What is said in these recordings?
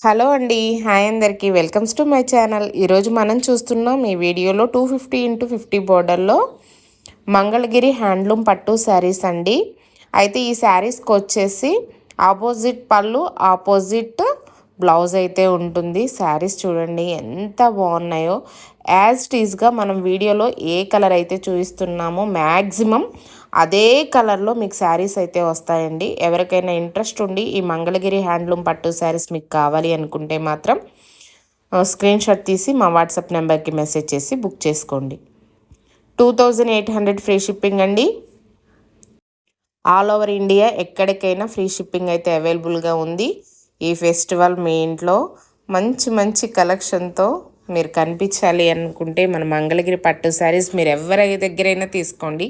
Hello అండి. Hi అందరికీ. Welcomes to my channel. ఈరోజు మనం చూస్తున్నాం ఈ వీడియోలో 250x50 బోర్డర్లో మంగళగిరి హ్యాండ్లూమ్ పట్టు శారీస్ అండి. అయితే ఈ శారీస్కి వచ్చేసి ఆపోజిట్ పళ్ళు, ఆపోజిట్ బ్లౌజ్ అయితే ఉంటుంది. శారీస్ చూడండి ఎంత బాగున్నాయో. యాజ్ టీజ్గా మనం వీడియోలో ఏ కలర్ అయితే చూపిస్తున్నామో మ్యాక్సిమం అదే కలర్లో మీకు శారీస్ అయితే వస్తాయండి. ఎవరికైనా ఇంట్రెస్ట్ ఉండి ఈ మంగళగిరి హ్యాండ్లూమ్ పట్టు శారీస్ మీకు కావాలి అనుకుంటే మాత్రం స్క్రీన్ షాట్ తీసి మా వాట్సాప్ నెంబర్కి మెసేజ్ చేసి బుక్ చేసుకోండి. 2800 ఫ్రీ షిప్పింగ్ అండి. ఆల్ ఓవర్ ఇండియా ఎక్కడికైనా ఫ్రీ షిప్పింగ్ అయితే అవైలబుల్గా ఉంది. ఈ ఫెస్టివల్ మీ ఇంట్లో మంచి మంచి కలెక్షన్తో మీరు కనిపించాలి అనుకుంటే మన మంగళగిరి పట్టు శారీస్ మీరు ఎవరి దగ్గరైనా తీసుకోండి.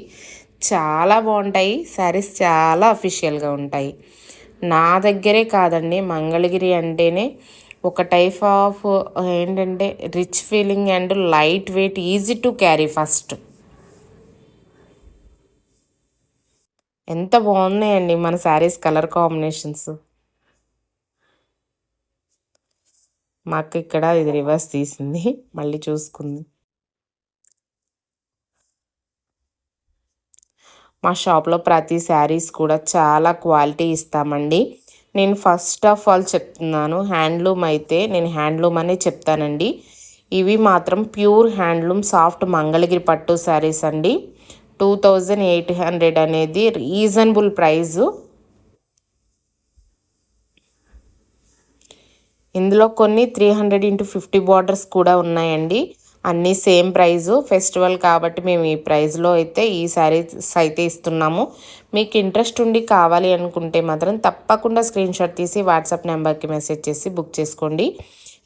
చాలా బాగుంటాయి శారీస్, చాలా అఫీషియల్గా ఉంటాయి. నా దగ్గరే కాదండి, మంగళగిరి అంటేనే ఒక టైప్ ఆఫ్ ఏంటంటే rich feeling and light weight, easy to carry. First ఎంత బాగున్నాయండి మన శారీస్ కలర్ కాంబినేషన్స్. మాకు ఇక్కడ ఇది రివర్స్ తీసింది, మళ్ళీ చూసుకుంది. మా షాప్లో ప్రతి శారీస్ కూడా చాలా క్వాలిటీ ఇస్తామండి. నేను ఫస్ట్ ఆఫ్ ఆల్ చెప్తున్నాను, హ్యాండ్లూమ్ అయితే నేను హ్యాండ్లూమ్ అనే చెప్తానండి. ఇవి మాత్రం ప్యూర్ హ్యాండ్లూమ్ సాఫ్ట్ మంగళగిరి పట్టు శారీస్ అండి. 2800 అనేది రీజనబుల్ ప్రైజు. ఇందులో కొన్ని 300x50 బార్డర్స్ కూడా ఉన్నాయండి. అన్నీ సేమ్ ప్రైజు. ఫెస్టివల్ కాబట్టి మేము ఈ ప్రైస్లో అయితే ఈ శారీస్ అయితే ఇస్తున్నాము. మీకు ఇంట్రెస్ట్ ఉండి కావాలి అనుకుంటే మాత్రం తప్పకుండా స్క్రీన్ షాట్ తీసి వాట్సాప్ నెంబర్కి మెసేజ్ చేసి బుక్ చేసుకోండి.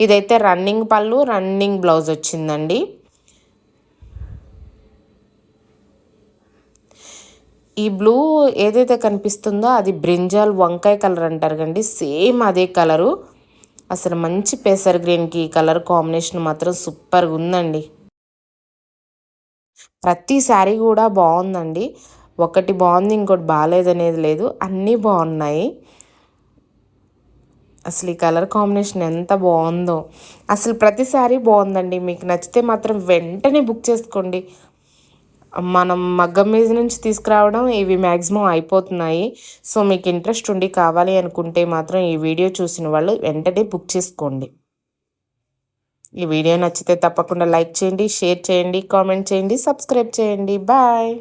ఇదైతే రన్నింగ్ పళ్ళు, రన్నింగ్ బ్లౌజ్ వచ్చిందండి. ఈ బ్లూ ఏదైతే కనిపిస్తుందో అది బ్రింజాల్ వంకాయ కలర్ అంటారు కండి, సేమ్ అదే కలరు. అసలు మంచి పేసర్ గ్రీన్కి ఈ కలర్ కాంబినేషన్ మాత్రం సూపర్గా ఉందండి. ప్రతి శారీ కూడా బాగుందండి. ఒకటి బాగుంది ఇంకోటి బాగాలేదనేది లేదు, అన్నీ బాగున్నాయి. అసలు ఈ కలర్ కాంబినేషన్ ఎంత బాగుందో. అసలు ప్రతి శారీ బాగుందండి. మీకు నచ్చితే మాత్రం వెంటనే బుక్ చేసుకోండి. మనం మగ్గం మీద నుంచి తీసుకురావడం ఇవి మ్యాక్సిమం అయిపోతున్నాయి. సో మీకు ఇంట్రెస్ట్ ఉండి కావాలి అనుకుంటే మాత్రం ఈ వీడియో చూసిన వాళ్ళు వెంటనే బుక్ చేసుకోండి. ఈ వీడియో నచ్చితే తప్పకుండా లైక్ చేయండి, షేర్ చేయండి, కామెంట్ చేయండి, సబ్స్క్రైబ్ చేయండి. బాయ్.